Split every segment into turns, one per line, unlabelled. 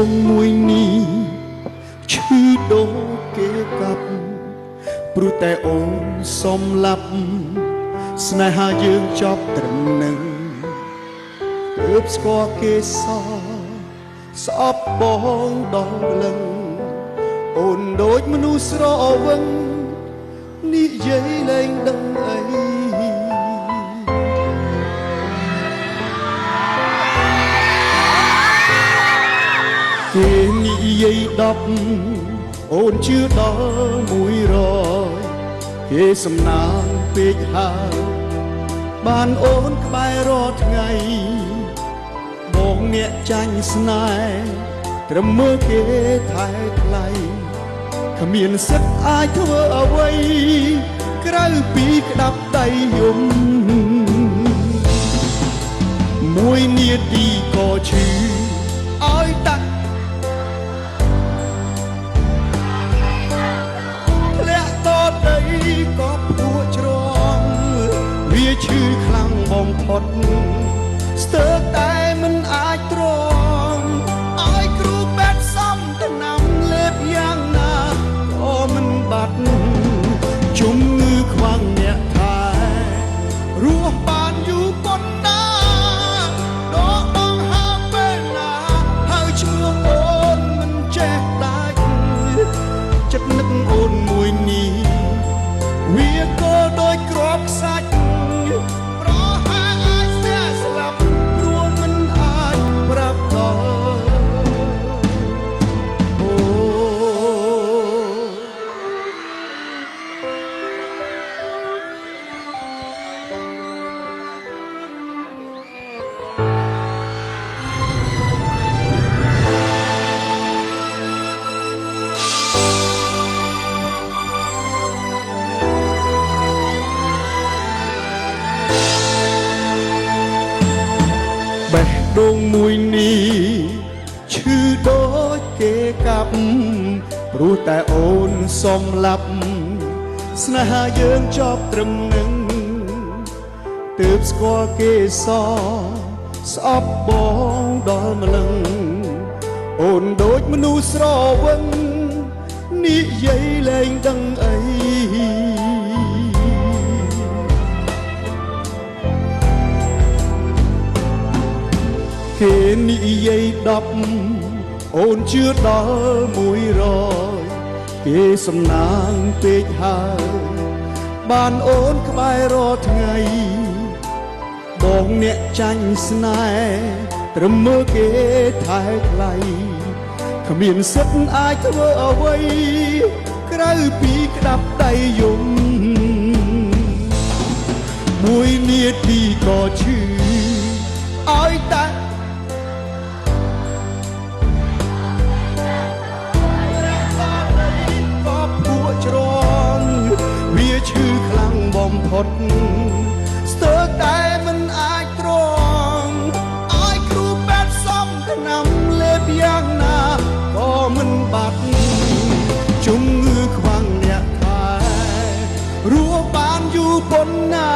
ងមួយនេះឈឺដូចគេកាប់ព្រោះតែអូនសំឡាប់ស្នេហាយើងចប់ត្រឹមនឹងទើបស្គាល់គេសស្អប់បងដល់លឹងអូនដូចមនុស្សស្រវឹងនិយាយលែងដឹងអីគេនិយាយ10អូនជឿដល់100គេសំណាងពេកហើយបានអូនក្បែររាល់ថ្ងៃបងអ្នកចាញ់ស្នេហ៍ត្រឹមមើលគេថែថ្លៃគ្មានសិទ្ធអាចធ្វើអ្វីក្រៅពីក្តាប់ដៃយំមួយនាទីក៏ឈឺឲ្យតាក់ធ្លាក់តដីក៏ព្រួច្រងវាឈឺខ្លាំងបំផុតស្ទើរតែមិនអាចទ្រាំឲ្យគ្រូពេទ្យសំថ្នាំលេបយ៉ាងណាក៏មិនបាត់ជំងឺខ្វាំងអ្នកថែរស់បានយូរប៉ុណ្ណាដកដង្ហើមពេលណាហើយឈ្មោះអូនមិនចេះដាច់ចិត្តនឹកអូនមួយនេះវាក៏ដូចគ្រាប់ខ្សាច់ប្រហែលអាចស្ទះស្លាប់ព្រោះមិនអាចប្រាប់ដល់អូបេះដូងមួយនេះឈឺដូចគេកាប់ព្រោះតែអូនសំឡាប់ស្នេហាយើងចប់ត្រឹមនឹងទើបស្គាល់គេស្អប់បងដល់ម្លឹងអូនដូចមនុស្សស្រវឹងនិយាយលែងដឹងអីគេនិយាយ10អូនជឿដល់100គេសំណាងពេកហើយបានអូនក្បែររាល់ថ្ងៃបងអ្នកចាញ់ស្នេហ៍ត្រឹមមើលគេថែថ្លៃគ្មានសិទ្ធអាចធ្វើអ្វីក្រៅពីក្តាប់ដៃយំមួយនាទីក៏ឈឺឲ្យតាក់វាឈឺខ្លាំងបំផុតស្ទើរតែមិនអាចទ្រាំឲ្យគ្រូពេទ្យសំថ្នាំលេបយ៉ាងណាក៏មិនបាត់ជំងឺខ្វាំងអ្នកថែរស់បានយូរប៉ុណ្ណា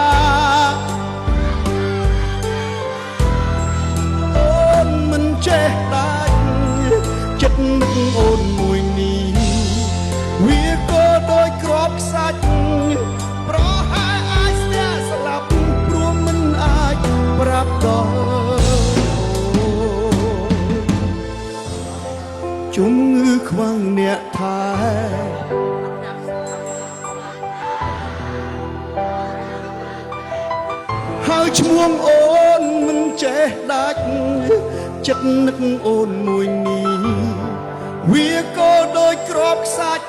អូនមិនចេះដាច់ចិត្តនឹកអូនមួយនេះវាក៏ដូចគ្រាប់ខ្សាច់ប្រហែលអាចស្ទះស្លាប់ព្រោះមិនអាចប្រាប់ដល់ជំងឺខ្វាំងអ្នកថែហើយឈ្មោះអូនមិនចេះដាច់ចិត្តនឹកអូនមួយនេះវាក៏ដូចគ្រាប់ខ្សាច់